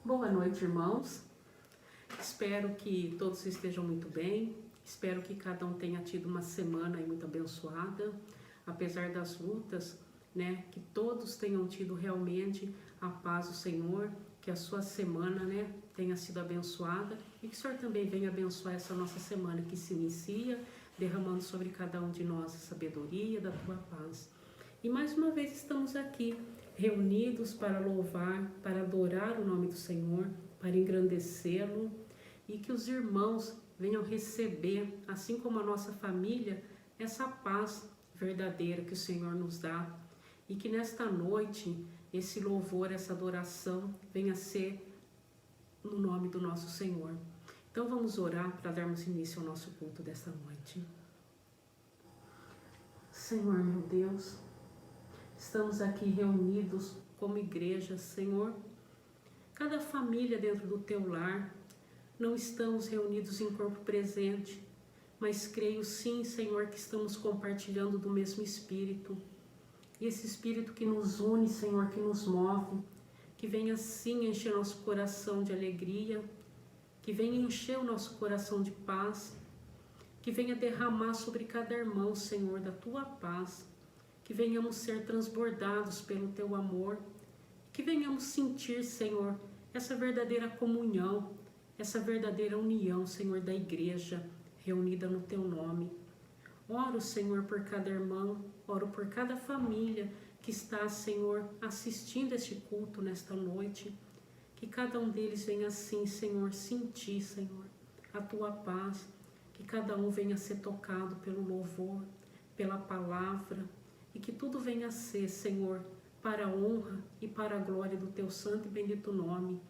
Boa noite, irmãos. Espero que todos estejam muito bem. Espero que cada um tenha tido uma semana muito abençoada, apesar das lutas, que todos tenham tido realmente a paz do Senhor, que a sua semana, tenha sido abençoada e que o Senhor também venha abençoar essa nossa semana que se inicia, derramando sobre cada um de nós a sabedoria da tua paz. E mais uma vez estamos aqui, reunidos para louvar, para adorar o nome do Senhor, para engrandecê-lo, e que os irmãos venham receber, assim como a nossa família, essa paz verdadeira que o Senhor nos dá, e que nesta noite esse louvor, essa adoração venha ser no nome do nosso Senhor. Então vamos orar para darmos início ao nosso culto desta noite. Senhor meu Deus, estamos aqui reunidos como igreja, Senhor. Cada família dentro do teu lar, não estamos reunidos em corpo presente, mas creio sim, Senhor, que estamos compartilhando do mesmo Espírito. E esse Espírito que nos une, Senhor, que nos move, que venha sim encher nosso coração de alegria, que venha encher o nosso coração de paz, que venha derramar sobre cada irmão, Senhor, da tua paz, que venhamos ser transbordados pelo teu amor, que venhamos sentir, Senhor, essa verdadeira comunhão, essa verdadeira união, Senhor, da igreja reunida no teu nome. Oro, Senhor, por cada irmão, oro por cada família que está, Senhor, assistindo este culto nesta noite, que cada um deles venha assim, Senhor, sentir, Senhor, a tua paz, que cada um venha ser tocado pelo louvor, pela palavra, e que tudo venha a ser, Senhor, para a honra e para a glória do teu santo e bendito nome.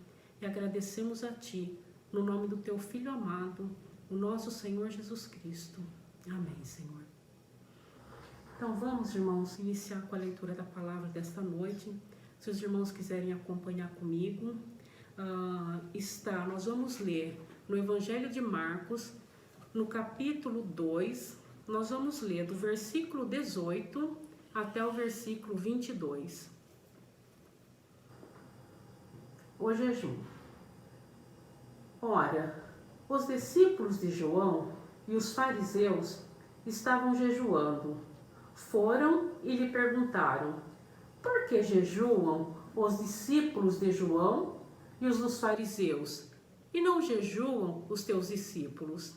E agradecemos a ti, no nome do teu Filho amado, o nosso Senhor Jesus Cristo. Amém, Senhor. Então vamos, irmãos, iniciar com a leitura da palavra desta noite. Se os irmãos quiserem acompanhar comigo, nós vamos ler no Evangelho de Marcos, no capítulo 2, nós vamos ler do versículo 18 até o versículo 22. O jejum. Ora, os discípulos de João e os fariseus estavam jejuando. Foram e lhe perguntaram: por que jejuam os discípulos de João e os dos fariseus, e não jejuam os teus discípulos?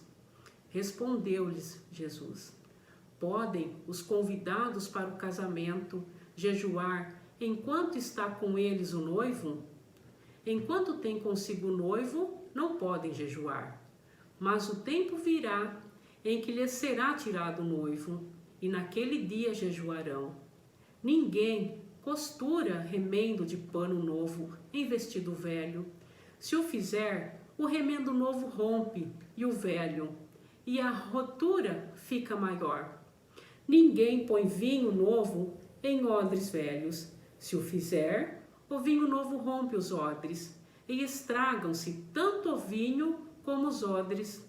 Respondeu-lhes Jesus: podem os convidados para o casamento jejuar enquanto está com eles o noivo? Enquanto tem consigo o noivo, não podem jejuar. Mas o tempo virá em que lhes será tirado o noivo, e naquele dia jejuarão. Ninguém costura remendo de pano novo em vestido velho. Se o fizer, o remendo novo rompe, e o velho, e a rotura fica maior. Ninguém põe vinho novo em odres velhos. Se o fizer, o vinho novo rompe os odres, e estragam-se tanto o vinho como os odres.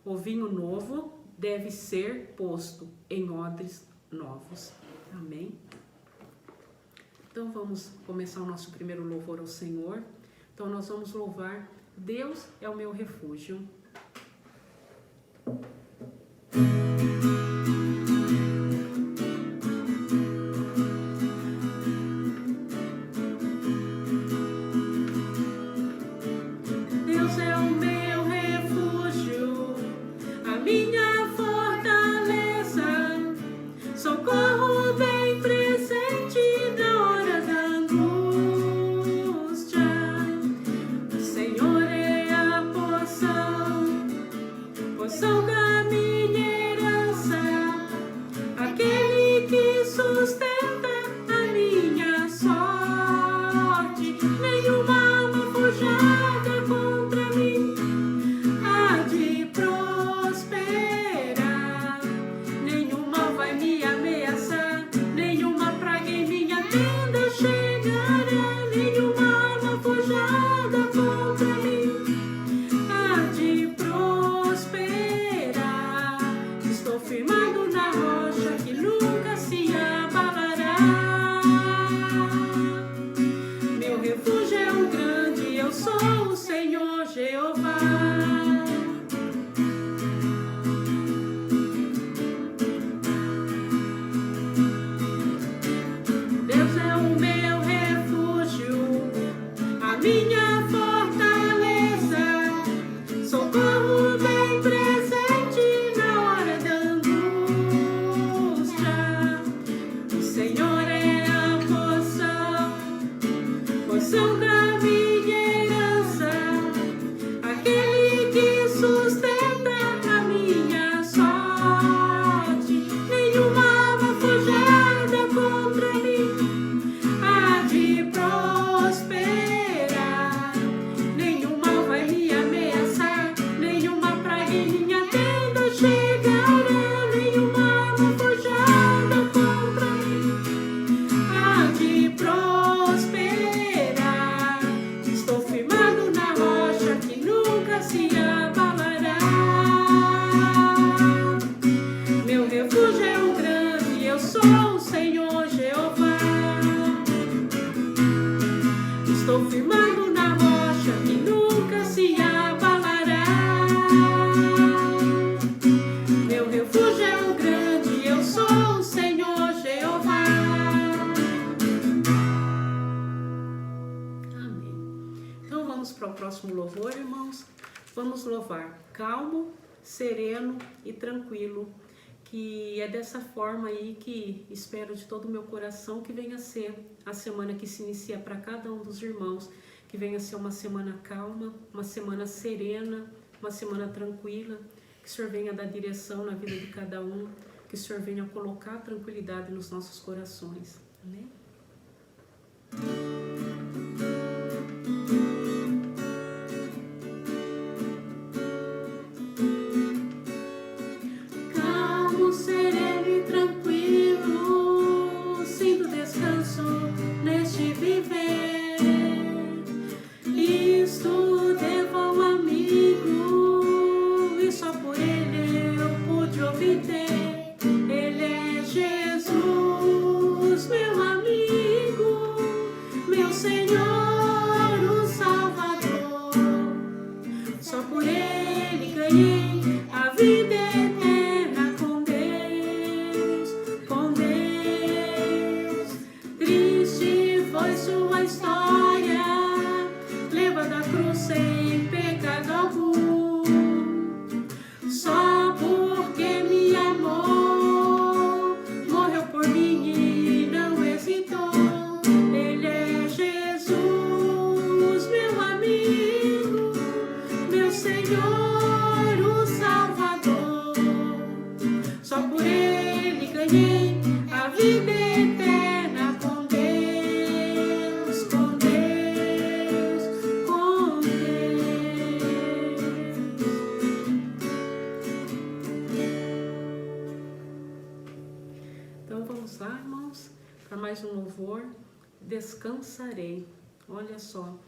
O vinho novo deve ser posto em odres novos. Amém? Então vamos começar o nosso primeiro louvor ao Senhor. Então nós vamos louvar: Deus é o meu refúgio. Deus é o meu refúgio, a minha fortaleza, socorro bem presente na hora da angústia. O Senhor é a porção da minha herança, aquele que sustenta a minha sorte. Nenhuma arma forjada contra mim há de prosperar, nenhum mal vai me ameaçar, nenhuma praga em minha tenda chegará, nenhuma arma forjada contra mim há de prosperar. Estou firmado na rocha que nunca se abalará. Meu refúgio é um grande, eu sou o Senhor Jeová. Deus é o meu refúgio, a minha fortaleza, socorro bem presente na hora da angústia. O Senhor é a porção da minha herança, aquele que sustenta a minha sorte. Nenhuma arma forjada contra mim há de prosperar, nenhum mal vai me ameaçar, nenhuma praga em minha tenda chegará, nenhuma arma forjada contra mim há de prosperar. Estou firmado na rocha que nunca se abalará. Meu refúgio é o grande, eu sou o Senhor Jeová. Estou firmado na rocha que nunca se abalará. Meu refúgio é o grande, eu sou o Senhor Jeová. Amém. Então vamos para o próximo louvor, irmãos. Vamos louvar calmo, sereno e tranquilo, que é dessa forma aí que espero de todo o meu coração que venha a ser a semana que se inicia para cada um dos irmãos, que venha a ser uma semana calma, uma semana serena, uma semana tranquila, que o Senhor venha dar direção na vida de cada um, que o Senhor venha colocar tranquilidade nos nossos corações. Amém? Calmo, sereno e tranquilo, sinto descanso neste viver. Isto devo ao amigo, e só por ele eu pude obter. Ele é Jesus, meu amigo, meu Senhor, o Salvador. Só por ele ganhei a vida eterna com Deus, com Deus. Triste foi sua história, levando a cruz sem pecado algum. Só porque me amou, morreu por mim e não hesitou. Ele é Jesus, meu amigo, meu Senhor, o Salvador. Só por ele ganhei a vida eterna com Deus, com Deus, com Deus. Então vamos lá, irmãos, para mais um louvor. Descansarei. Olha só,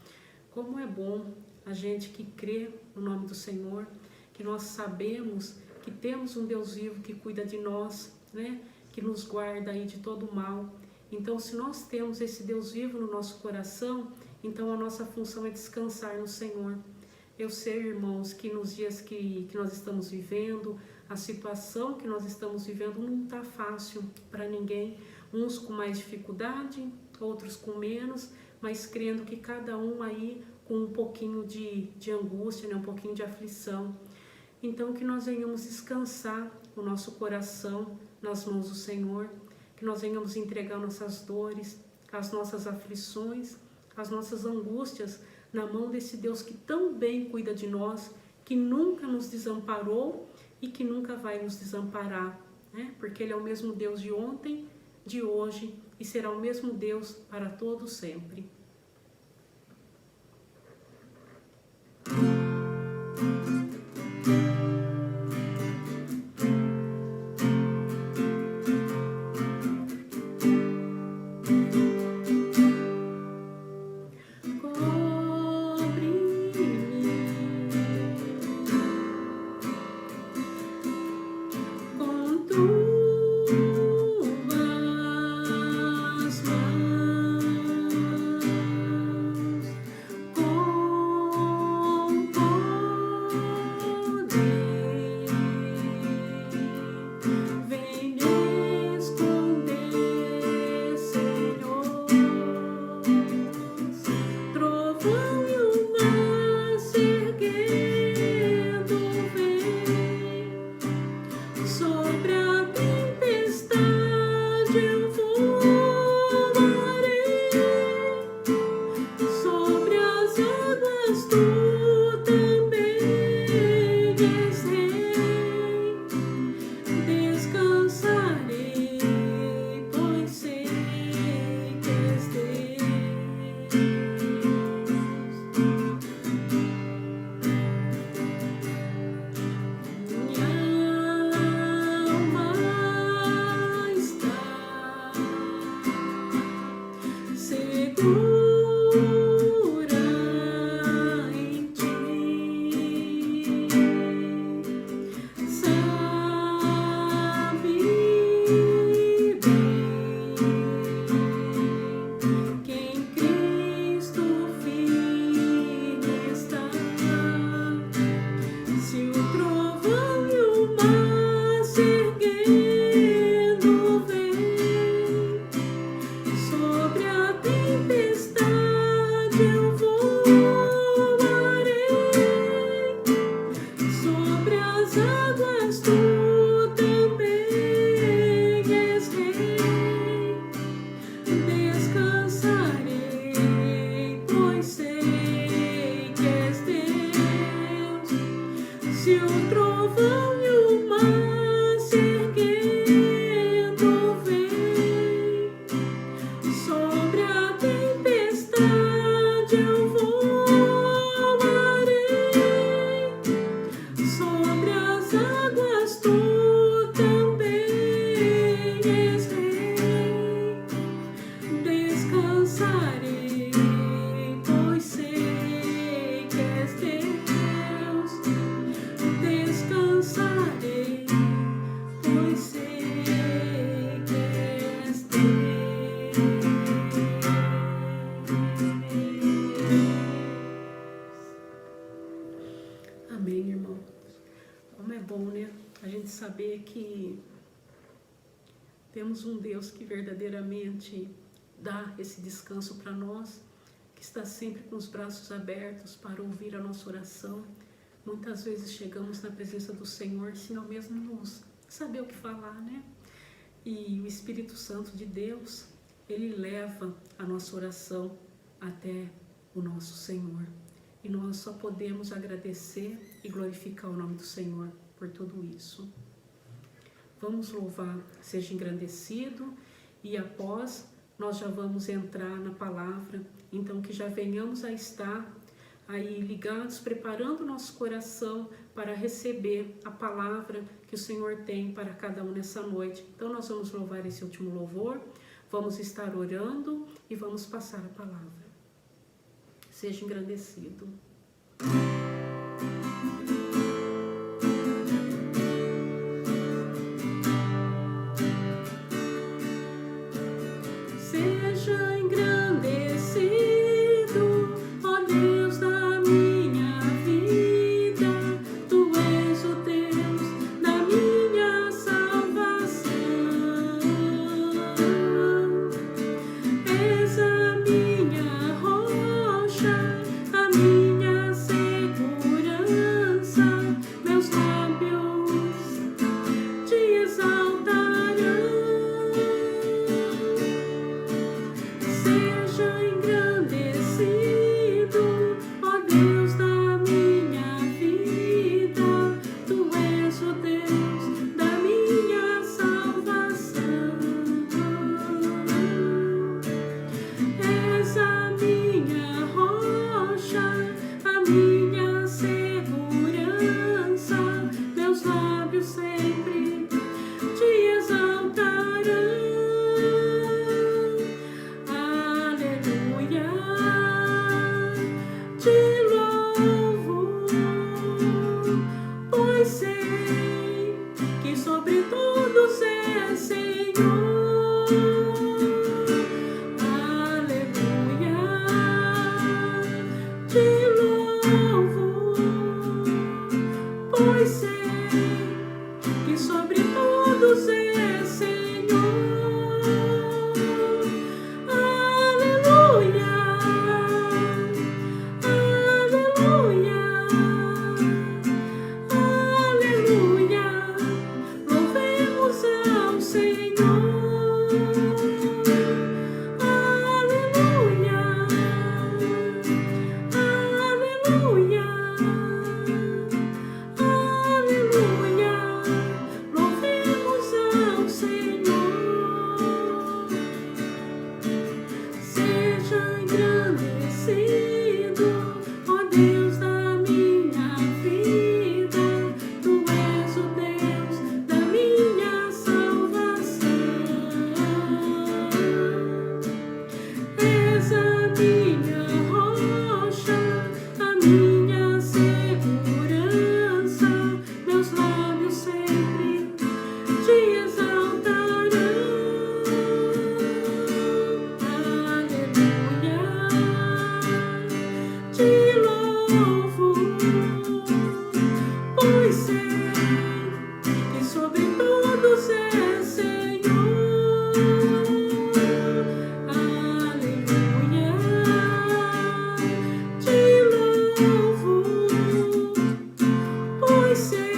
como é bom a gente que crê no nome do Senhor, que nós sabemos que temos um Deus vivo que cuida de nós, né? Que nos guarda aí de todo o mal. Então, se nós temos esse Deus vivo no nosso coração, então a nossa função é descansar no Senhor. Eu sei, irmãos, que nos dias que nós estamos vivendo, a situação que nós estamos vivendo não está fácil para ninguém, uns com mais dificuldade, outros com menos, mas crendo que cada um aí com um pouquinho de angústia, né? Um pouquinho de aflição. Então, que nós venhamos descansar o nosso coração nas mãos do Senhor, que nós venhamos entregar nossas dores, as nossas aflições, as nossas angústias na mão desse Deus que tão bem cuida de nós, que nunca nos desamparou e que nunca vai nos desamparar, né? Porque Ele é o mesmo Deus de ontem, de hoje e será o mesmo Deus para todo sempre. trovão e o mar se erguendo vem, sobre a tempestade eu voarei, sobre as águas tu também és rei, descansarei, pois sei que és Deus. Minha alma está segura em ti, sabe bem que em Cristo firme está. Se o trovão e o mar se erguendo vem, sobre a tempestade eu voarei, sobre as águas tu também és rei, descansarei, pois sei que és Deus. Se o trovão e o mar se erguendo vem, sobre a tempestade eu voarei, sobre as águas tu também és rei, descansarei, pois sei que és Deus. Descansarei, pois sei que és Deus. Amém, irmão. Como é bom, né? A gente saber que temos um Deus que verdadeiramente dá esse descanso para nós, que está sempre com os braços abertos para ouvir a nossa oração. Muitas vezes chegamos na presença do Senhor sem ao mesmo nos saber o que falar, né? E o Espírito Santo de Deus, ele leva a nossa oração até o nosso Senhor. E nós só podemos agradecer e glorificar o nome do Senhor por tudo isso. Vamos louvar, seja engrandecido, e após nós já vamos entrar na palavra, então que já venhamos a estar aí ligados, preparando o nosso coração para receber a palavra que o Senhor tem para cada um nessa noite. Então nós vamos louvar esse último louvor, vamos estar orando e vamos passar a palavra. Seja engrandecido. Seja engrandecido, ó Deus da minha vida, tu és o Deus da minha salvação. És a minha rocha, a minha segurança, meus lábios te exaltarão. Seja engrandecido, ó Deus da minha vida, tu és o Deus da minha salvação. És a minha rocha, a minha segurança, meus lábios sempre te exaltarão. Aleluia, te louvo, pois sei que sobre todos és Senhor. Aleluia, te louvo, pois sei que sobre todos és Senhor. Aleluia, te louvo, pois sei que sobre todos é Senhor. Aleluia, te louvo, pois sei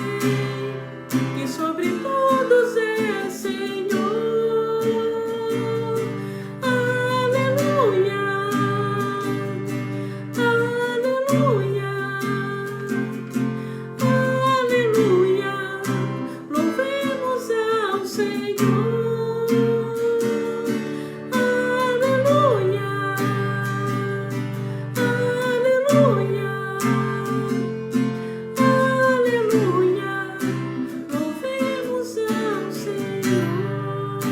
que sobre todos é Senhor. Aleluia, aleluia, aleluia, louvemos ao Senhor. Aleluia, aleluia, aleluia, louvemos ao Senhor.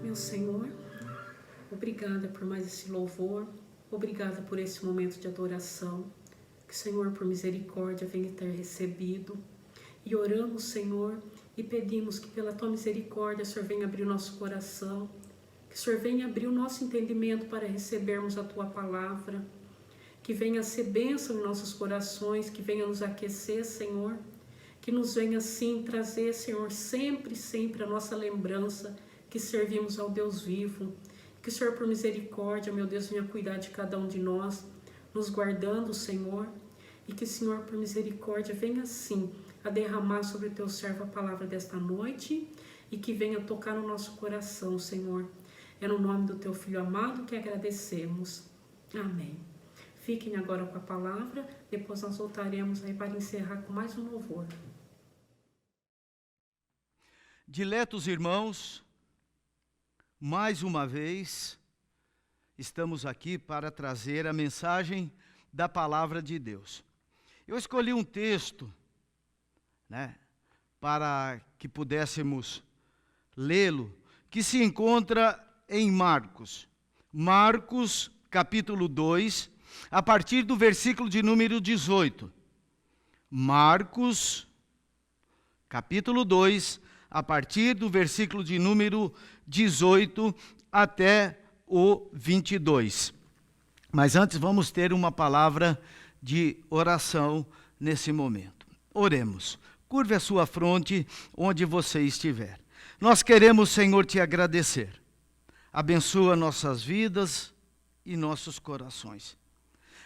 Meu Senhor, obrigada por mais esse louvor, obrigada por esse momento de adoração, que o Senhor, por misericórdia, venha ter recebido. E oramos, Senhor, e pedimos que pela Tua misericórdia, o Senhor venha abrir o nosso coração, que o Senhor venha abrir o nosso entendimento para recebermos a Tua palavra, que venha ser bênção em nossos corações, que venha nos aquecer, Senhor, que nos venha, sim, trazer, Senhor, sempre, sempre a nossa lembrança que servimos ao Deus vivo. Que o Senhor, por misericórdia, meu Deus, venha cuidar de cada um de nós, nos guardando, Senhor, e que o Senhor, por misericórdia, venha, sim, a derramar sobre o Teu servo a palavra desta noite e que venha tocar no nosso coração, Senhor. É no nome do Teu Filho amado que agradecemos. Amém. Fiquem agora com a palavra, depois nós voltaremos aí para encerrar com mais um louvor. Diletos irmãos, mais uma vez, estamos aqui para trazer a mensagem da palavra de Deus. Eu escolhi um texto, para que pudéssemos lê-lo, que se encontra em Marcos. Marcos, capítulo 2, a partir do versículo de número 18. Marcos, capítulo 2, a partir do versículo de número 18 até o 22. Mas antes vamos ter uma palavra de oração nesse momento. Oremos. Curve a sua fronte onde você estiver. Nós queremos, Senhor, te agradecer. Abençoa nossas vidas e nossos corações.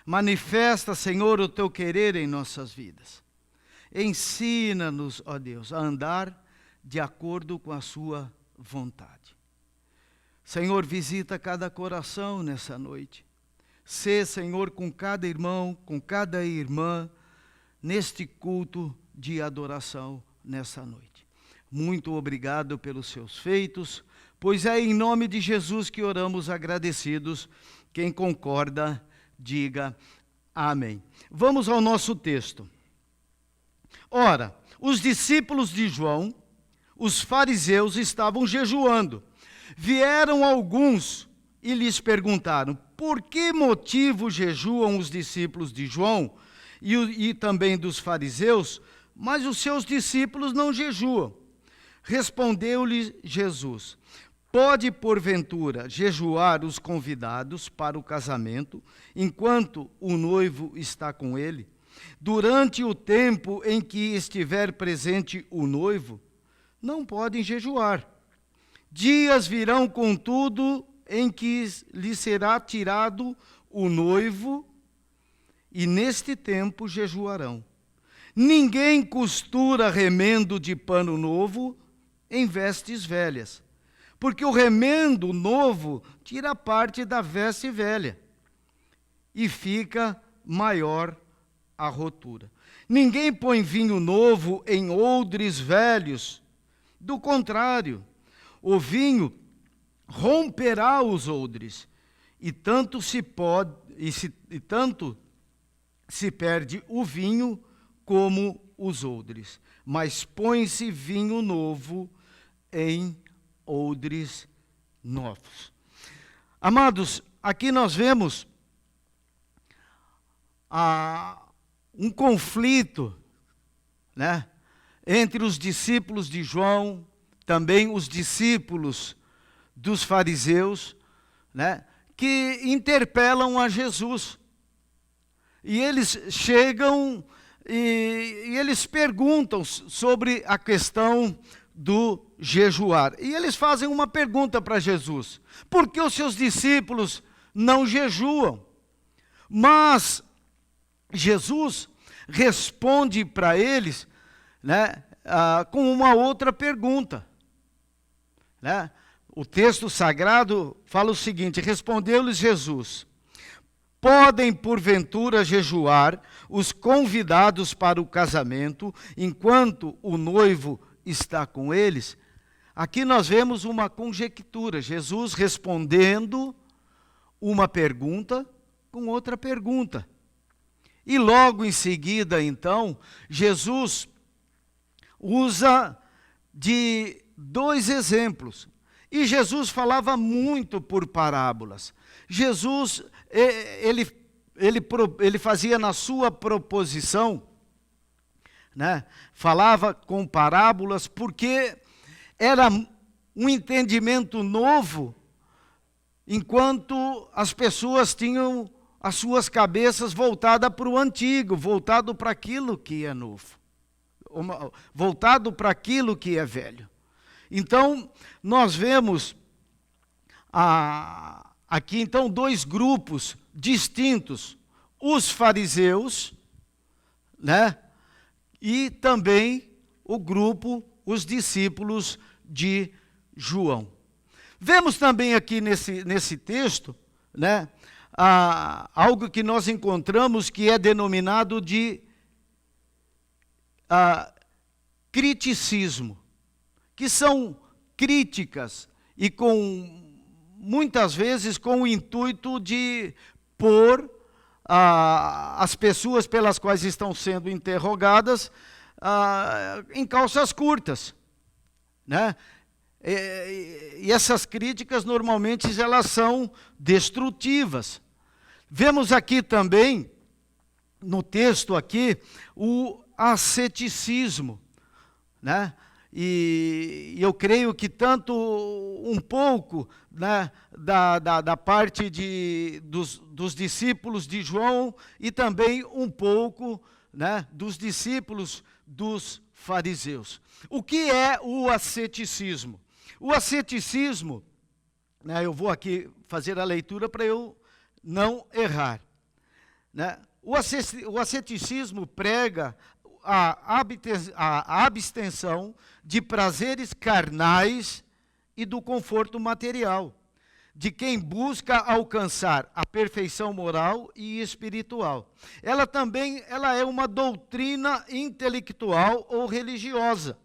Manifesta, Senhor, o teu querer em nossas vidas. Ensina-nos, ó Deus, a andar de acordo com a sua vontade. Senhor, visita cada coração nessa noite. Sê, Senhor, com cada irmão, com cada irmã, neste culto de adoração nessa noite. Muito obrigado pelos seus feitos, pois é em nome de Jesus que oramos agradecidos. Quem concorda, diga amém. Vamos ao nosso texto. Ora, os discípulos de João, os fariseus, estavam jejuando. Vieram alguns e lhes perguntaram: por que motivo jejuam os discípulos de João e também dos fariseus, mas os seus discípulos não jejuam? Respondeu-lhe Jesus: pode porventura jejuar os convidados para o casamento, enquanto o noivo está com ele? Durante o tempo em que estiver presente o noivo, não podem jejuar. Dias virão, contudo, em que lhe será tirado o noivo, e neste tempo jejuarão. Ninguém costura remendo de pano novo em vestes velhas, porque o remendo novo tira parte da veste velha, e fica maior a rotura. Ninguém põe vinho novo em odres velhos, do contrário, o vinho romperá os odres, e tanto se perde o vinho como os odres. Mas põe-se vinho novo em odres novos. Amados, aqui nós vemos um conflito, entre os discípulos de João, também os discípulos dos fariseus, né, que interpelam a Jesus. E eles chegam e eles perguntam sobre a questão do jejuar. E eles fazem uma pergunta para Jesus: por que os seus discípulos não jejuam? Mas Jesus responde para eles, né, com uma outra pergunta, né? O texto sagrado fala o seguinte: respondeu-lhes Jesus: podem porventura jejuar os convidados para o casamento enquanto o noivo está com eles? Aqui nós vemos uma conjectura, Jesus respondendo uma pergunta com outra pergunta. E logo em seguida, então, Jesus usa de 2 exemplos. E Jesus falava muito por parábolas. Jesus, ele fazia na sua proposição, né, falava com parábolas, porque era um entendimento novo, enquanto as pessoas tinham as suas cabeças voltadas para o antigo, voltado para aquilo que é novo, voltado para aquilo que é velho. Então, nós vemos aqui, então, 2 grupos distintos: os fariseus, né, e também o grupo, os discípulos de João. Vemos também aqui nesse texto, né, algo que nós encontramos que é denominado de criticismo, que são críticas e muitas vezes com o intuito de pôr as pessoas pelas quais estão sendo interrogadas em calças curtas, né? E essas críticas normalmente elas são destrutivas. Vemos aqui também, no texto aqui, o asceticismo, né? E eu creio que tanto um pouco, né, da parte dos discípulos de João e também um pouco, né, dos discípulos dos fariseus. O que é o asceticismo? O asceticismo, né, eu vou aqui fazer a leitura para eu não errar, né? O asceticismo prega a abstenção de prazeres carnais e do conforto material, de quem busca alcançar a perfeição moral e espiritual. Ela é uma doutrina intelectual ou religiosa,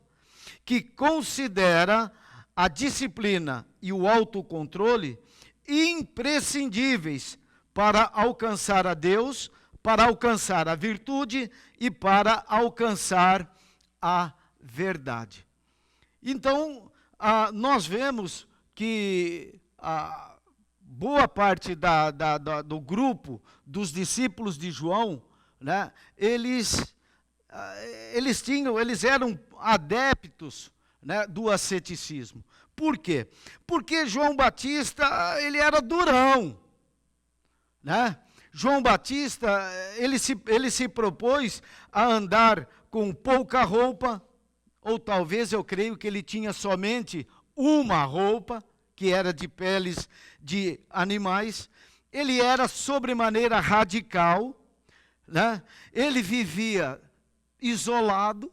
que considera a disciplina e o autocontrole imprescindíveis para alcançar a Deus, para alcançar a virtude e para alcançar a verdade. Então, nós vemos que boa parte do grupo dos discípulos de João, né, eles eram adeptos, né, do asceticismo. Por quê? Porque João Batista, ele era durão, né? João Batista, ele se propôs a andar com pouca roupa, ou talvez eu creio que ele tinha somente uma roupa, que era de peles de animais. Ele era sobremaneira radical, né? Ele vivia isolado,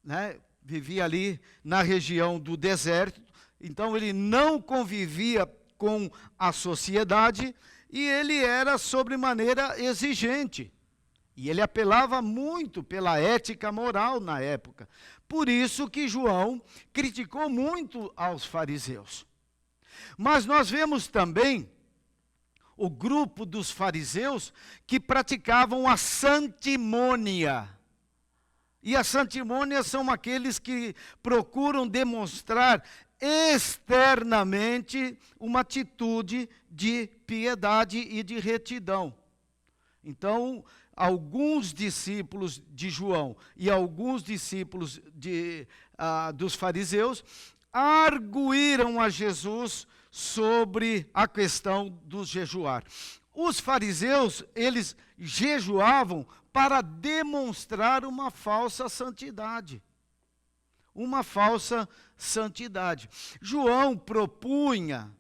né? Vivia ali na região do deserto, então ele não convivia com a sociedade e ele era sobremaneira exigente. E ele apelava muito pela ética moral na época. Por isso que João criticou muito aos fariseus. Mas nós vemos também o grupo dos fariseus que praticavam a santimônia. E a santimônia são aqueles que procuram demonstrar externamente uma atitude de piedade e de retidão. Então, alguns discípulos de João e alguns discípulos dos fariseus arguíram a Jesus sobre a questão do jejuar. Os fariseus, eles jejuavam para demonstrar uma falsa santidade. Uma falsa santidade. João propunha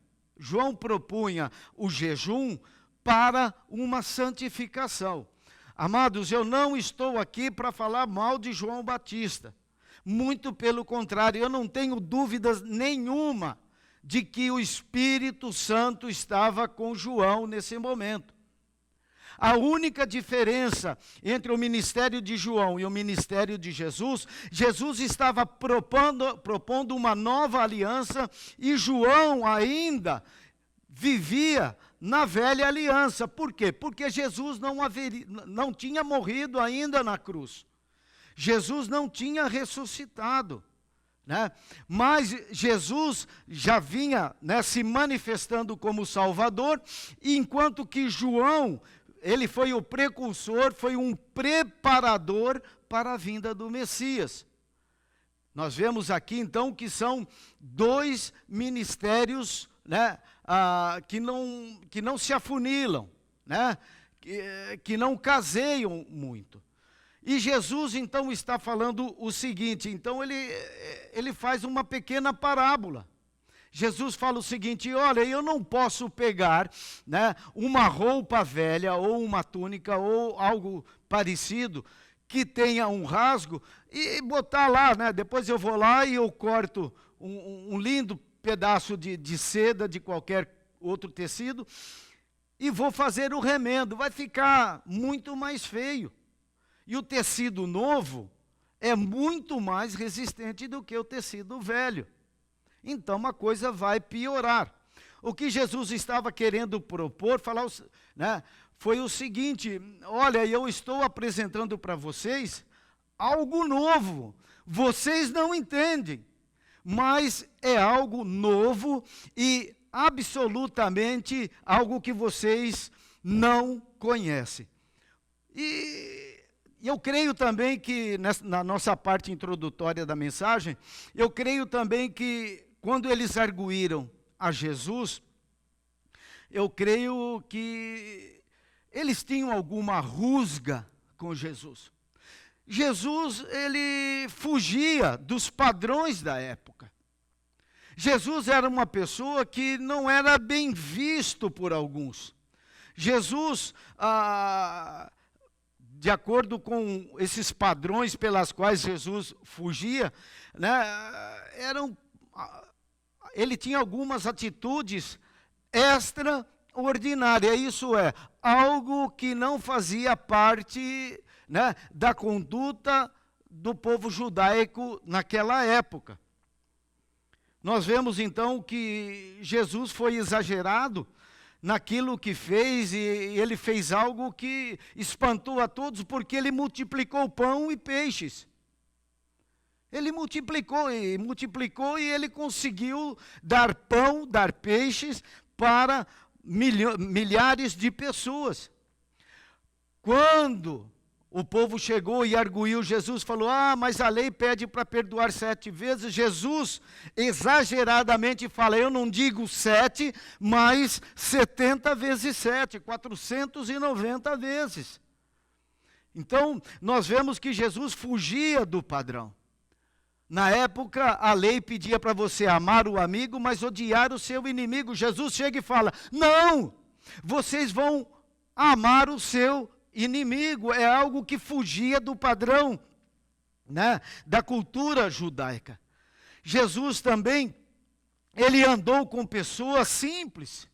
o jejum para uma santificação. Amados, eu não estou aqui para falar mal de João Batista. Muito pelo contrário, eu não tenho dúvidas nenhuma de que o Espírito Santo estava com João nesse momento. A única diferença entre o ministério de João e o ministério de Jesus, Jesus estava propondo uma nova aliança e João ainda vivia na velha aliança. Por quê? Porque Jesus não tinha morrido ainda na cruz. Jesus não tinha ressuscitado. Mas Jesus já vinha se manifestando como Salvador, enquanto que João, ele foi o precursor, foi um preparador para a vinda do Messias. Nós vemos aqui então que são dois ministérios que não se afunilam, que não caseiam muito. E Jesus, então, está falando o seguinte, então ele faz uma pequena parábola. Jesus fala o seguinte, olha, eu não posso pegar uma roupa velha, ou uma túnica, ou algo parecido, que tenha um rasgo, e botar lá, depois eu vou lá e eu corto um lindo pedaço de seda, de qualquer outro tecido, e vou fazer o remendo, vai ficar muito mais feio. E o tecido novo é muito mais resistente do que o tecido velho. Então a coisa vai piorar. O que Jesus estava querendo propor, foi o seguinte, olha, eu estou apresentando para vocês algo novo. Vocês não entendem, mas é algo novo e absolutamente algo que vocês não conhecem. E eu creio também que, na nossa parte introdutória da mensagem, eu creio também que, quando eles arguíram a Jesus, eu creio que eles tinham alguma rusga com Jesus. Jesus, ele fugia dos padrões da época. Jesus era uma pessoa que não era bem visto por alguns. Jesus, de acordo com esses padrões pelas quais Jesus fugia, ele tinha algumas atitudes extraordinárias. Isso é, algo que não fazia parte da conduta do povo judaico naquela época. Nós vemos então que Jesus foi exagerado naquilo que fez, e ele fez algo que espantou a todos, porque ele multiplicou pão e peixes. Ele multiplicou e ele conseguiu dar pão, dar peixes para milhares de pessoas. Quando o povo chegou e arguiu, Jesus falou, mas a lei pede para perdoar 7 vezes. Jesus exageradamente fala, eu não digo 7, mas 70 vezes 7, 490 vezes. Então, nós vemos que Jesus fugia do padrão. Na época, a lei pedia para você amar o amigo, mas odiar o seu inimigo. Jesus chega e fala, não, vocês vão amar o seu inimigo. É algo que fugia do padrão, da cultura judaica. Jesus também, ele andou com pessoas simples,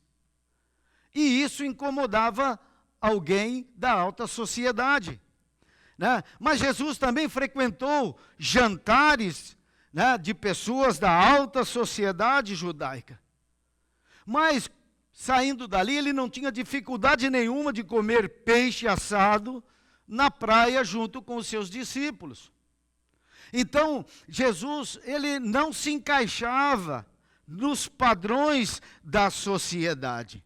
e isso incomodava alguém da alta sociedade. Mas Jesus também frequentou jantares de pessoas da alta sociedade judaica. Mas, saindo dali, ele não tinha dificuldade nenhuma de comer peixe assado na praia junto com os seus discípulos. Então, Jesus, ele não se encaixava nos padrões da sociedade.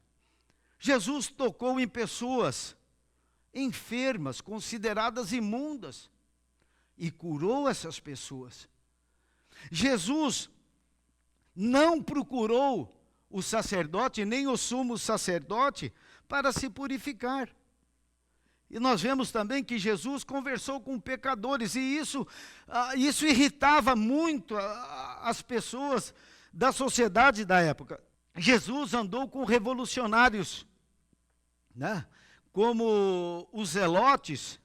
Jesus tocou em pessoas enfermas, consideradas imundas, e curou essas pessoas. Jesus não procurou o sacerdote, nem o sumo sacerdote, para se purificar. E nós vemos também que Jesus conversou com pecadores, e isso irritava muito as pessoas da sociedade da época. Jesus andou com revolucionários, né? Como os zelotes.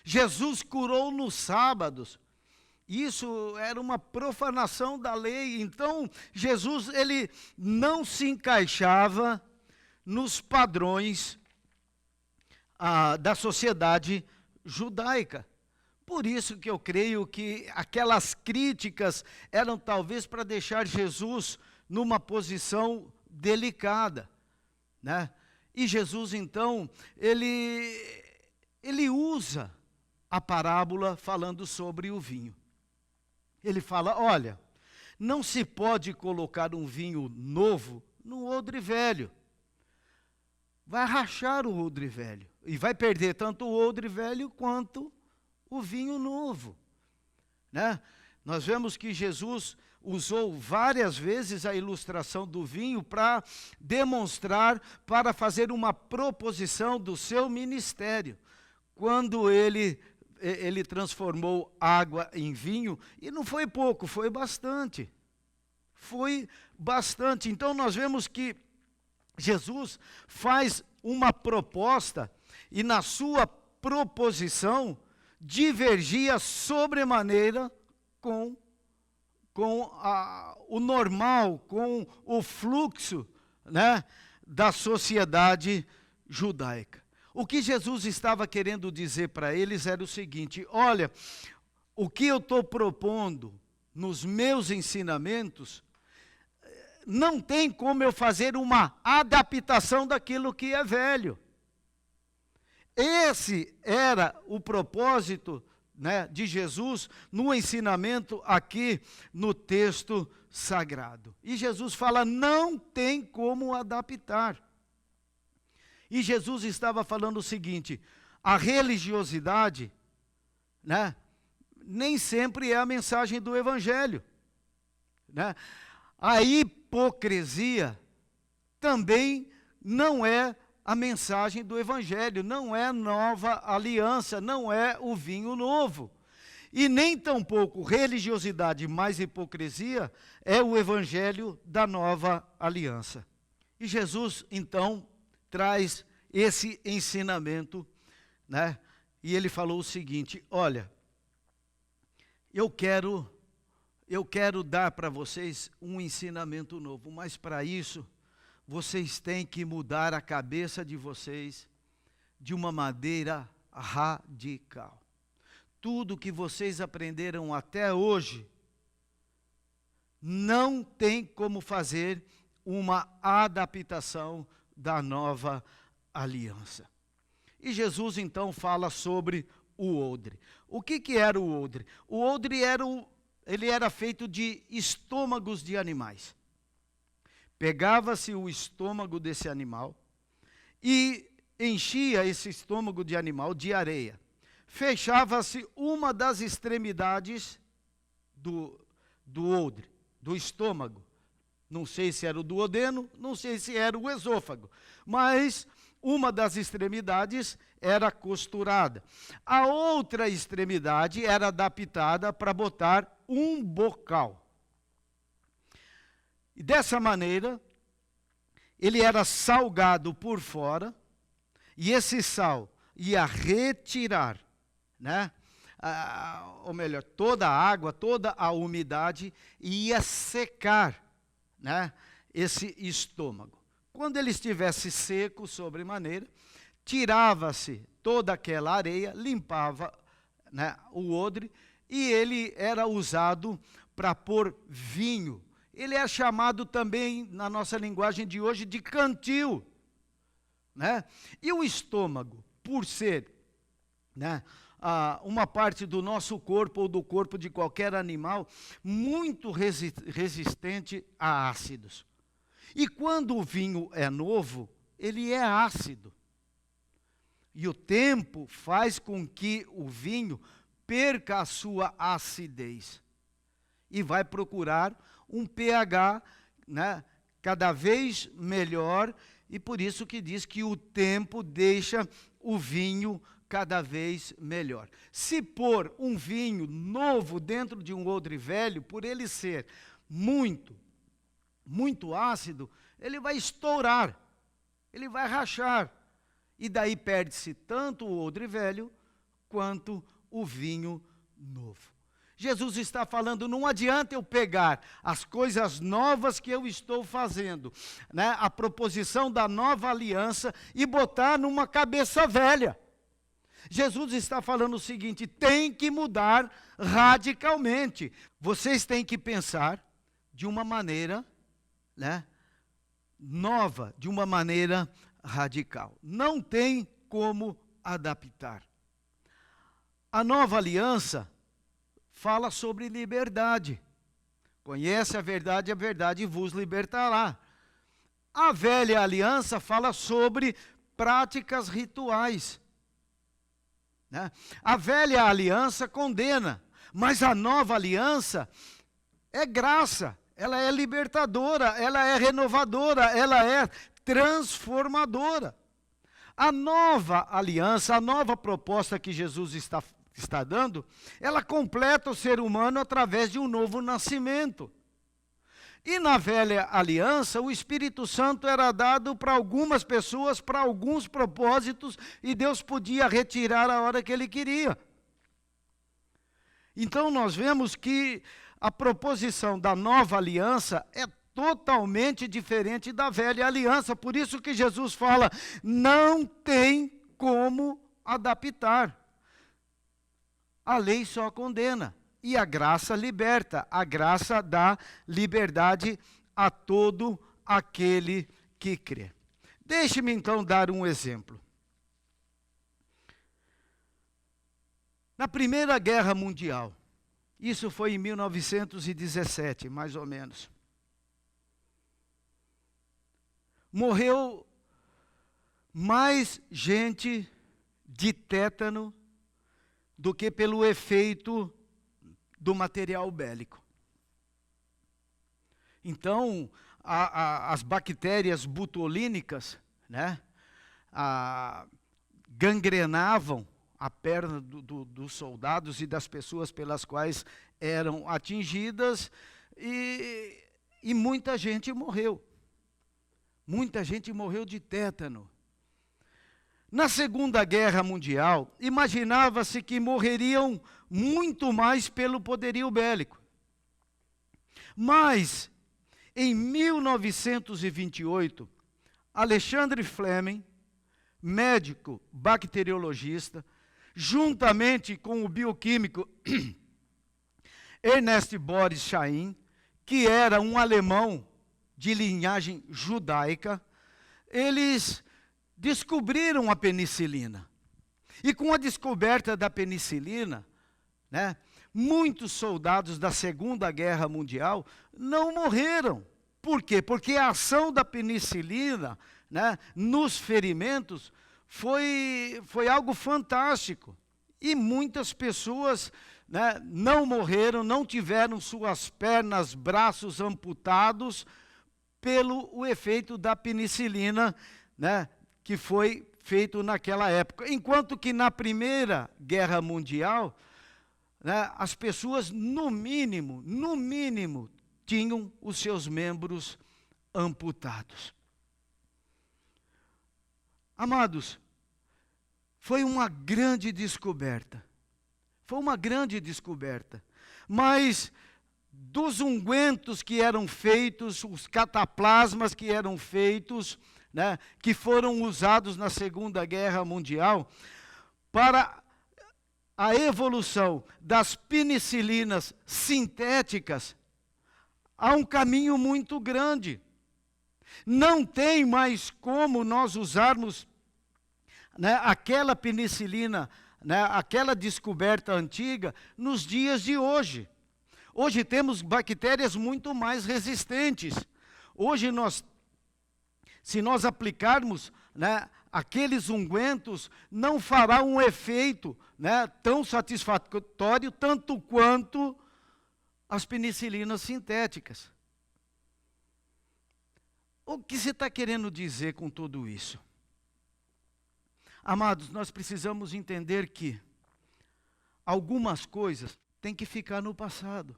Jesus curou nos sábados. Isso era uma profanação da lei. Então, Jesus, ele não se encaixava nos padrões da sociedade judaica. Por isso que eu creio que aquelas críticas eram talvez para deixar Jesus numa posição delicada, né? E Jesus, então, ele usa a parábola falando sobre o vinho. Ele fala, olha, não se pode colocar um vinho novo no odre velho. Vai rachar o odre velho. E vai perder tanto o odre velho quanto o vinho novo, né? Nós vemos que Jesus usou várias vezes a ilustração do vinho para demonstrar, para fazer uma proposição do seu ministério. Quando ele transformou água em vinho, e não foi pouco, foi bastante. Foi bastante. Então nós vemos que Jesus faz uma proposta, e na sua proposição divergia sobremaneira com o normal, com o fluxo, né, da sociedade judaica. O que Jesus estava querendo dizer para eles era o seguinte: olha, o que eu estou propondo nos meus ensinamentos, não tem como eu fazer uma adaptação daquilo que é velho. Esse era o propósito, né, de Jesus no ensinamento aqui no texto sagrado. E Jesus fala, não tem como adaptar. E Jesus estava falando o seguinte: a religiosidade, né, nem sempre é a mensagem do Evangelho, né? A hipocrisia também não é a mensagem do Evangelho, não é nova aliança, não é o vinho novo. E nem tampouco religiosidade mais hipocrisia é o Evangelho da nova aliança. E Jesus, então, traz esse ensinamento, né? E ele falou o seguinte: olha, eu quero dar para vocês um ensinamento novo, mas para isso vocês têm que mudar a cabeça de vocês de uma maneira radical. Tudo que vocês aprenderam até hoje não tem como fazer uma adaptação da nova aliança. E Jesus então fala sobre o odre. O que era o odre? O odre era feito de estômagos de animais. Pegava-se o estômago desse animal e enchia esse estômago de animal de areia. Fechava-se uma das extremidades do odre, do estômago. Não sei se era o duodeno, não sei se era o esôfago, mas uma das extremidades era costurada. A outra extremidade era adaptada para botar um bocal. E dessa maneira, ele era salgado por fora, e esse sal ia retirar, né, ou melhor, toda a água, toda a umidade, e ia secar, né, esse estômago. Quando ele estivesse seco sobremaneira, tirava-se toda aquela areia, limpava, né, o odre, e ele era usado para pôr vinho. Ele é chamado também, na nossa linguagem de hoje, de cantil, né? E o estômago, por ser, né, uma parte do nosso corpo ou do corpo de qualquer animal, muito resistente a ácidos. E quando o vinho é novo, ele é ácido. E o tempo faz com que o vinho perca a sua acidez. E vai procurar um pH, né, cada vez melhor, e por isso que diz que o tempo deixa o vinho cada vez melhor. Se pôr um vinho novo dentro de um odre velho, por ele ser muito ácido, ele vai estourar, ele vai rachar, e daí perde-se tanto o odre velho quanto o vinho novo. Jesus está falando, não adianta eu pegar as coisas novas que eu estou fazendo, né, a proposição da nova aliança, e botar numa cabeça velha. Jesus está falando o seguinte, tem que mudar radicalmente. Vocês têm que pensar de uma maneira, né, nova, de uma maneira radical. Não tem como adaptar. A nova aliança fala sobre liberdade. Conhece a verdade vos libertará. A velha aliança fala sobre práticas rituais, né? A velha aliança condena, mas a nova aliança é graça, ela é libertadora, ela é renovadora, ela é transformadora. A nova aliança, a nova proposta que Jesus está dando, ela completa o ser humano através de um novo nascimento. E na velha aliança, o Espírito Santo era dado para algumas pessoas, para alguns propósitos, e Deus podia retirar a hora que Ele queria. Então nós vemos que a proposição da nova aliança é totalmente diferente da velha aliança. Por isso que Jesus fala, não tem como adaptar. A lei só condena, e a graça liberta, a graça dá liberdade a todo aquele que crê. Deixe-me então dar um exemplo. Na Primeira Guerra Mundial, isso foi em 1917, mais ou menos, morreu mais gente de tétano do que pelo efeito do material bélico. Então, as bactérias butolínicas, né, gangrenavam a perna dos soldados e das pessoas pelas quais eram atingidas, e muita gente morreu. Muita gente morreu de tétano. Na Segunda Guerra Mundial, imaginava-se que morreriam muito mais pelo poderio bélico. Mas, em 1928, Alexandre Fleming, médico bacteriologista, juntamente com o bioquímico Ernest Boris Chain, que era um alemão de linhagem judaica, eles descobriram a penicilina. E com a descoberta da penicilina, né, muitos soldados da Segunda Guerra Mundial não morreram. Por quê? Porque a ação da penicilina, né, nos ferimentos foi algo fantástico. E muitas pessoas, né, não morreram, não tiveram suas pernas, braços amputados pelo o efeito da penicilina, né, que foi feito naquela época. Enquanto que na Primeira Guerra Mundial, né, as pessoas, no mínimo, tinham os seus membros amputados. Amados, foi uma grande descoberta. Foi uma grande descoberta. Mas dos ungüentos que eram feitos, os cataplasmas que eram feitos, né, que foram usados na Segunda Guerra Mundial, para a evolução das penicilinas sintéticas, há um caminho muito grande. Não tem mais como nós usarmos, né, aquela penicilina, né, aquela descoberta antiga, nos dias de hoje. Hoje temos bactérias muito mais resistentes. Hoje se nós aplicarmos, né, aqueles ungüentos, não fará um efeito, né, tão satisfatório tanto quanto as penicilinas sintéticas. O que você está querendo dizer com tudo isso? Amados, nós precisamos entender que algumas coisas têm que ficar no passado.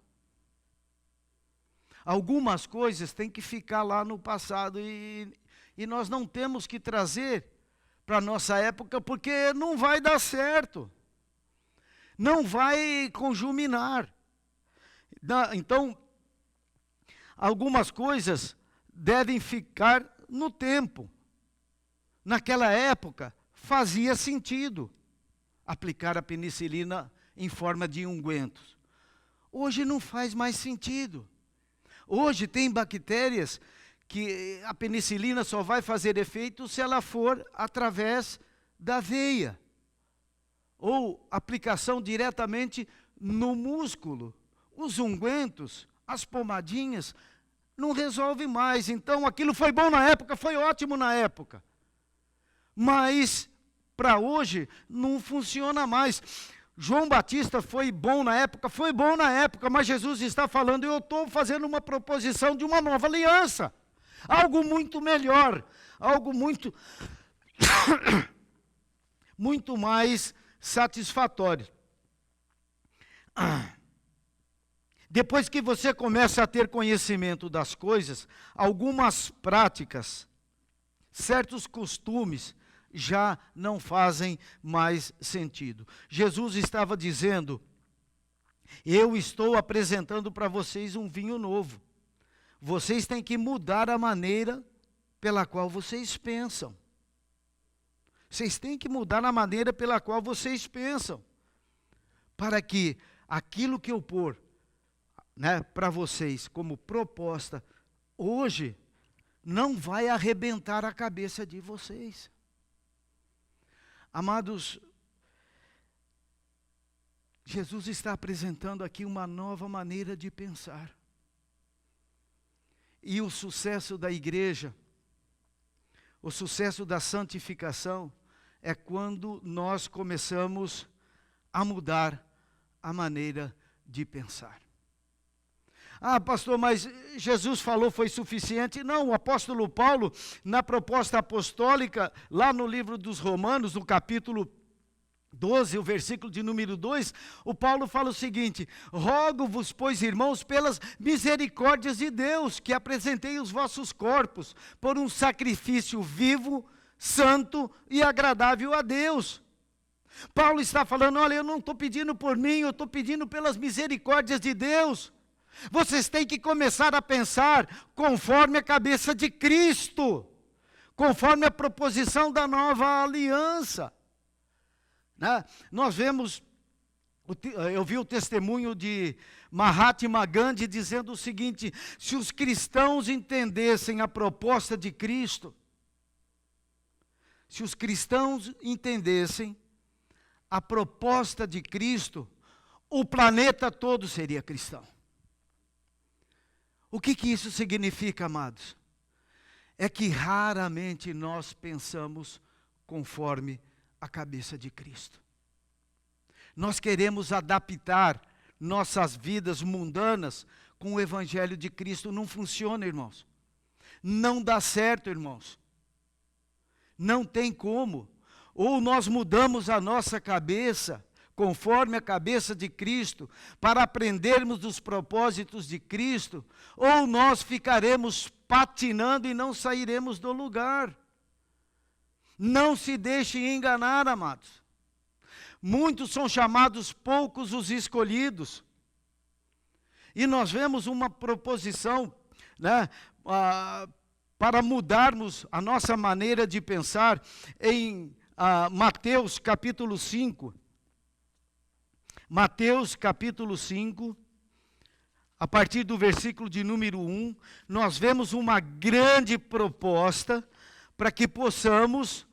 Algumas coisas têm que ficar lá no passado e nós não temos que trazer para a nossa época porque não vai dar certo. Não vai conjuminar. Então, algumas coisas devem ficar no tempo. Naquela época, fazia sentido aplicar a penicilina em forma de ungüentos. Hoje não faz mais sentido. Hoje tem bactérias que a penicilina só vai fazer efeito se ela for através da veia. Ou aplicação diretamente no músculo. Os ungüentos, as pomadinhas, não resolve mais. Então aquilo foi bom na época, foi ótimo na época. Mas para hoje não funciona mais. João Batista foi bom na época, mas Jesus está falando, eu estou fazendo uma proposição de uma nova aliança. Algo muito melhor, algo muito, muito mais satisfatório. Depois que você começa a ter conhecimento das coisas, algumas práticas, certos costumes, já não fazem mais sentido. Jesus estava dizendo, eu estou apresentando para vocês um vinho novo. Vocês têm que mudar a maneira pela qual vocês pensam. Vocês têm que mudar a maneira pela qual vocês pensam. Para que aquilo que eu pôr, para vocês como proposta, hoje, não vai arrebentar a cabeça de vocês. Amados, Jesus está apresentando aqui uma nova maneira de pensar. E o sucesso da igreja, o sucesso da santificação, é quando nós começamos a mudar a maneira de pensar. Ah, pastor, mas Jesus falou foi suficiente? Não, o apóstolo Paulo, na proposta apostólica, lá no livro dos Romanos, no capítulo 12, o versículo de número 2, o Paulo fala o seguinte, rogo-vos, pois, irmãos, pelas misericórdias de Deus, que apresentei os vossos corpos por um sacrifício vivo, santo e agradável a Deus. Paulo está falando, olha, eu não estou pedindo por mim, eu estou pedindo pelas misericórdias de Deus. Vocês têm que começar a pensar conforme a cabeça de Cristo, conforme a proposição da nova aliança. Nós vemos, eu vi o testemunho de Mahatma Gandhi dizendo o seguinte, se os cristãos entendessem a proposta de Cristo, se os cristãos entendessem a proposta de Cristo, o planeta todo seria cristão. O que isso significa, amados? É que raramente nós pensamos conforme a cabeça de Cristo. Nós queremos adaptar nossas vidas mundanas com o Evangelho de Cristo. Não funciona, irmãos. Não dá certo, irmãos. Não tem como. Ou nós mudamos a nossa cabeça conforme a cabeça de Cristo, para aprendermos dos propósitos de Cristo, ou nós ficaremos patinando e não sairemos do lugar. Não se deixem enganar, amados. Muitos são chamados, poucos os escolhidos. E nós vemos uma proposição, para mudarmos a nossa maneira de pensar em Mateus capítulo 5. Mateus capítulo 5, a partir do versículo de número 1, nós vemos uma grande proposta para que possamos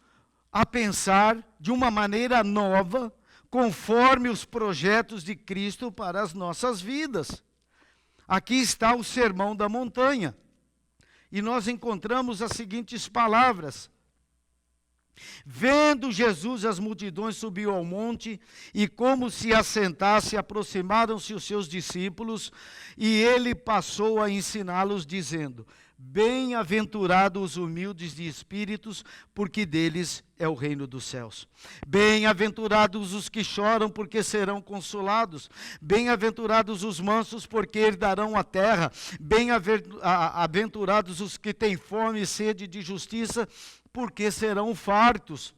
a pensar de uma maneira nova, conforme os projetos de Cristo para as nossas vidas. Aqui está o Sermão da Montanha, e nós encontramos as seguintes palavras. Vendo Jesus as multidões, subiu ao monte, e como se assentasse, aproximaram-se os seus discípulos, e ele passou a ensiná-los, dizendo, Bem-aventurados os humildes de espíritos, porque deles é o reino dos céus. Bem-aventurados os que choram, porque serão consolados. Bem-aventurados os mansos, porque herdarão a terra. Bem-aventurados os que têm fome e sede de justiça, porque serão fartos.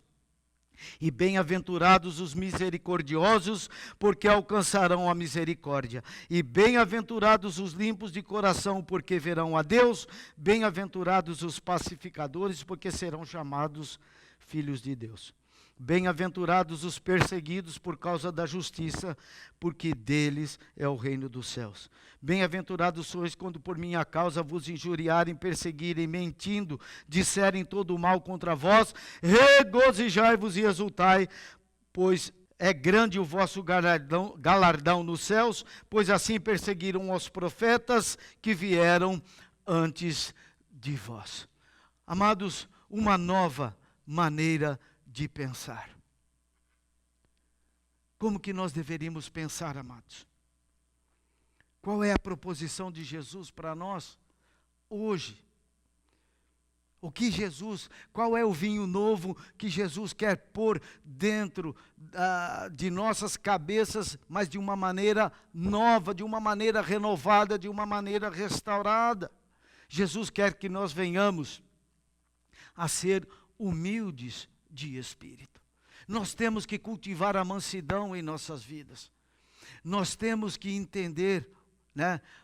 E bem-aventurados os misericordiosos, porque alcançarão a misericórdia. E bem-aventurados os limpos de coração, porque verão a Deus. Bem-aventurados os pacificadores, porque serão chamados filhos de Deus. Bem-aventurados os perseguidos por causa da justiça, porque deles é o reino dos céus. Bem-aventurados sois quando por minha causa vos injuriarem, perseguirem, mentindo, disserem todo o mal contra vós. Regozijai-vos e exultai, pois é grande o vosso galardão nos céus, pois assim perseguiram os profetas que vieram antes de vós. Amados, uma nova maneira de pensar. Como que nós deveríamos pensar, amados? Qual é a proposição de Jesus para nós hoje? Qual é o vinho novo que Jesus quer pôr dentro de nossas cabeças, mas de uma maneira nova, de uma maneira renovada, de uma maneira restaurada? Jesus quer que nós venhamos a ser humildes de espírito. Nós temos que cultivar a mansidão em nossas vidas. Nós temos que entender,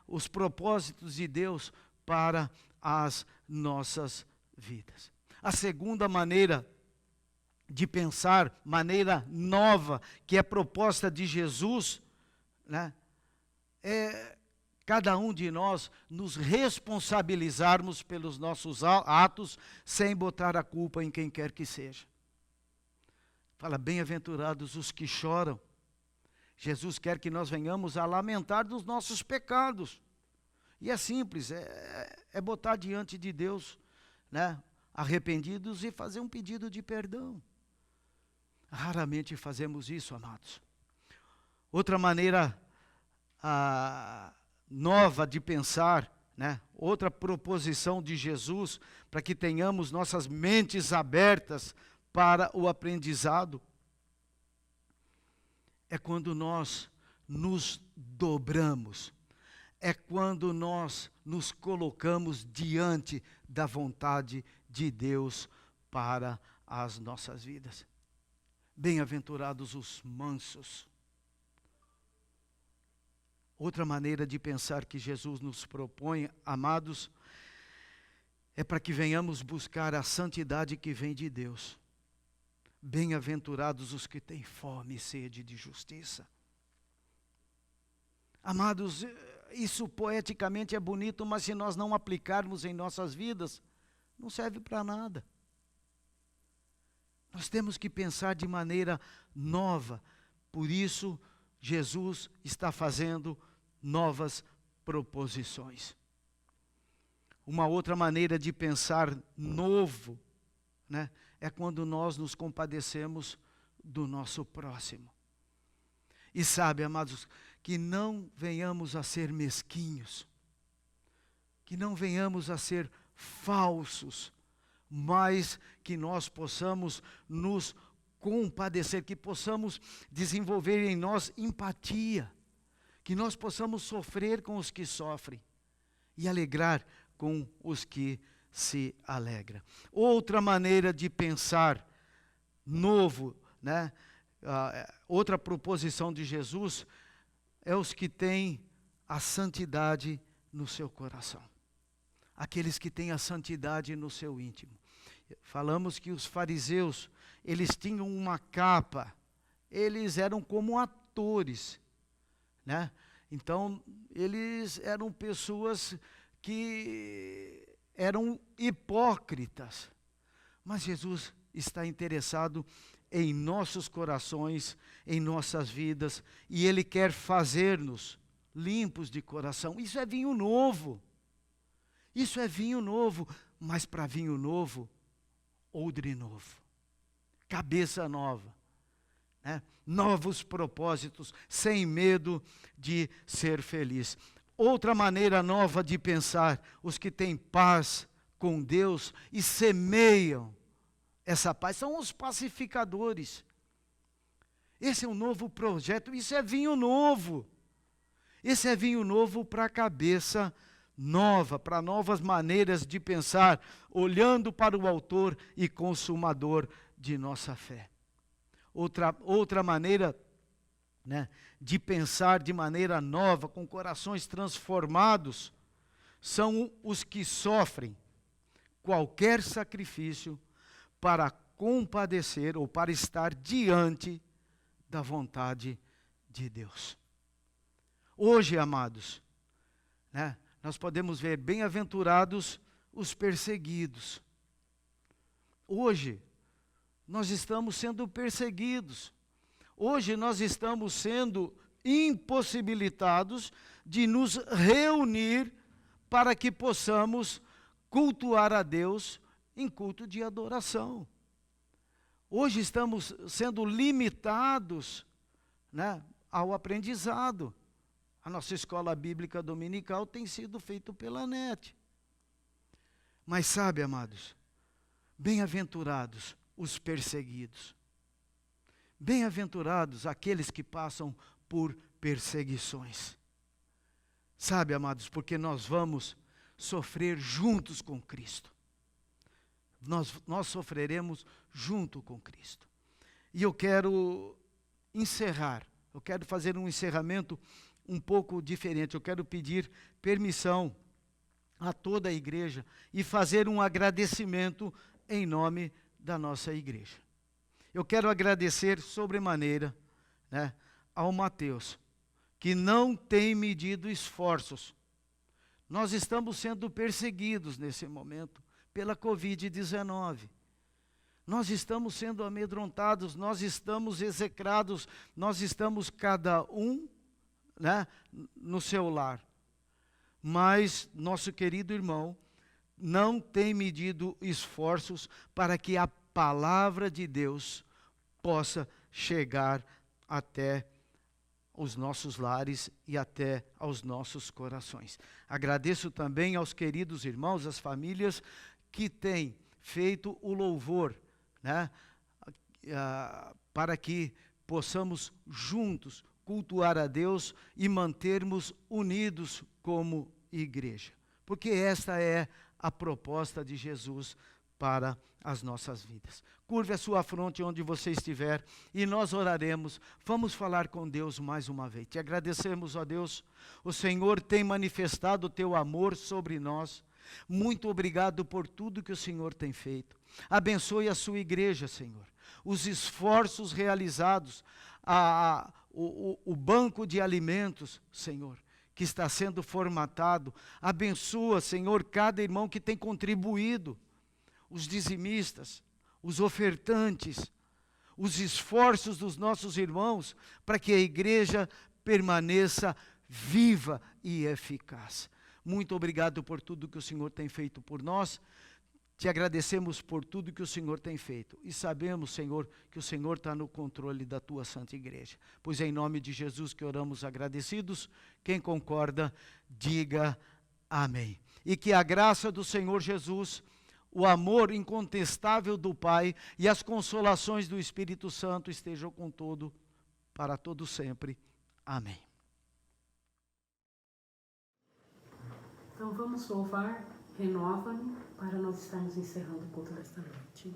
os propósitos de Deus para as nossas vidas. A segunda maneira de pensar, maneira nova, que é proposta de Jesus, é cada um de nós nos responsabilizarmos pelos nossos atos, sem botar a culpa em quem quer que seja. Fala, bem-aventurados os que choram. Jesus quer que nós venhamos a lamentar dos nossos pecados. E é simples, é botar diante de Deus, arrependidos, e fazer um pedido de perdão. Raramente fazemos isso, amados. Outra maneira nova de pensar, outra proposição de Jesus, para que tenhamos nossas mentes abertas para o aprendizado, é quando nós nos dobramos, é quando nós nos colocamos diante da vontade de Deus para as nossas vidas. Bem-aventurados os mansos. Outra maneira de pensar que Jesus nos propõe, amados, é para que venhamos buscar a santidade que vem de Deus. Bem-aventurados os que têm fome e sede de justiça. Amados, isso poeticamente é bonito, mas se nós não aplicarmos em nossas vidas, não serve para nada. Nós temos que pensar de maneira nova. Por isso, Jesus está fazendo novas proposições. Uma outra maneira de pensar novo, é quando nós nos compadecemos do nosso próximo. E sabe, amados, que não venhamos a ser mesquinhos, que não venhamos a ser falsos, mas que nós possamos nos compadecer, que possamos desenvolver em nós empatia, que nós possamos sofrer com os que sofrem e alegrar com os que se alegram. Outra maneira de pensar novo, outra proposição de Jesus é os que têm a santidade no seu coração. Aqueles que têm a santidade no seu íntimo. Falamos que os fariseus, eles tinham uma capa, eles eram como atores, Então, eles eram pessoas que eram hipócritas. Mas Jesus está interessado em nossos corações, em nossas vidas, e Ele quer fazer-nos limpos de coração. Isso é vinho novo. Isso é vinho novo, mas para vinho novo, odre novo, cabeça nova, novos propósitos, sem medo de ser feliz. Outra maneira nova de pensar, os que têm paz com Deus e semeiam essa paz, são os pacificadores. Esse é um novo projeto, isso é vinho novo. Esse é vinho novo para a cabeça nova, para novas maneiras de pensar, olhando para o autor e consumador de nossa fé. Outra maneira, né, de pensar de maneira nova, com corações transformados, são os que sofrem qualquer sacrifício para compadecer ou para estar diante da vontade de Deus. Hoje, amados, né, nós podemos ver bem-aventurados os perseguidos. Hoje, nós estamos sendo perseguidos. Hoje nós estamos sendo impossibilitados de nos reunir para que possamos cultuar a Deus em culto de adoração. Hoje estamos sendo limitados, né, ao aprendizado. A nossa escola bíblica dominical tem sido feita pela NET. Mas sabe, amados, bem-aventurados os perseguidos. Bem-aventurados aqueles que passam por perseguições. Sabe, amados, porque nós vamos sofrer juntos com Cristo. Nós sofreremos junto com Cristo. E eu quero fazer um encerramento um pouco diferente. Eu quero pedir permissão a toda a igreja e fazer um agradecimento em nome da nossa igreja. Eu quero agradecer sobremaneira, né, ao Mateus, que não tem medido esforços. Nós estamos sendo perseguidos nesse momento pela Covid-19. Nós estamos sendo amedrontados, nós estamos execrados, nós estamos cada um, né, no seu lar. Mas nosso querido irmão não tem medido esforços para que a palavra de Deus possa chegar até os nossos lares e até aos nossos corações. Agradeço também aos queridos irmãos, às famílias que têm feito o louvor, né, para que possamos juntos cultuar a Deus e mantermos unidos como igreja. Porque esta é a proposta de Jesus para as nossas vidas. Curve a sua fronte onde você estiver e nós oraremos. Vamos falar com Deus mais uma vez. Te agradecemos, ó Deus. O Senhor tem manifestado o teu amor sobre nós. Muito obrigado por tudo que o Senhor tem feito. Abençoe a sua igreja, Senhor. Os esforços realizados, o banco de alimentos, Senhor, que está sendo formatado. Abençoa, Senhor, cada irmão que tem contribuído. Os dizimistas, os ofertantes, os esforços dos nossos irmãos para que a igreja permaneça viva e eficaz. Muito obrigado por tudo que o Senhor tem feito por nós. Te agradecemos por tudo que o Senhor tem feito. E sabemos, Senhor, que o Senhor está no controle da tua santa igreja. Pois é em nome de Jesus que oramos agradecidos. Quem concorda, diga amém. E que a graça do Senhor Jesus, o amor incontestável do Pai e as consolações do Espírito Santo estejam com todo, para todo sempre. Amém. Então vamos louvar, renova-me, para nós estarmos encerrando o culto desta noite.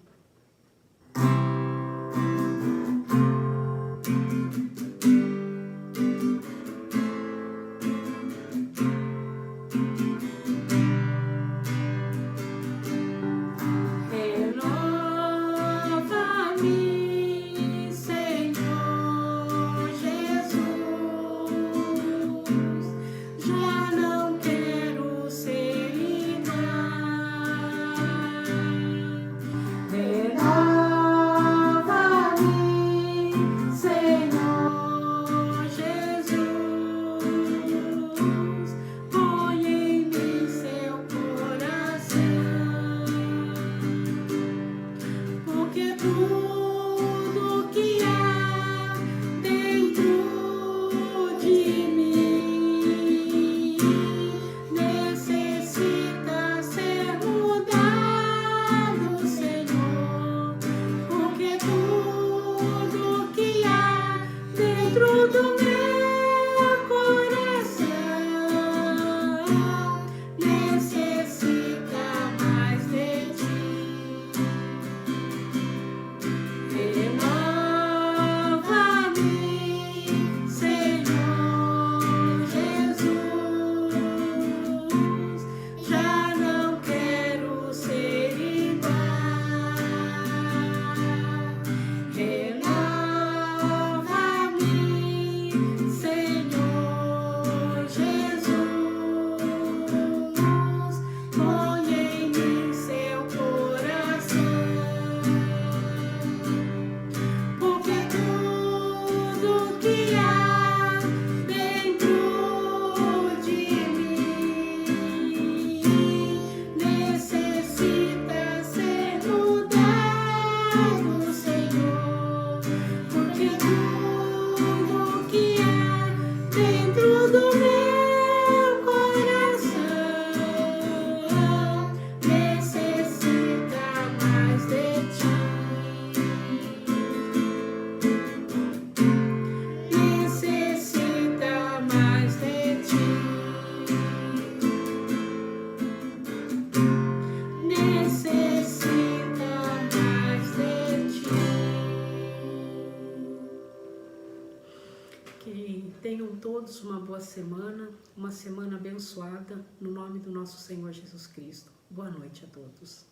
Que tenham todos uma boa semana, uma semana abençoada, no nome do nosso Senhor Jesus Cristo. Boa noite a todos.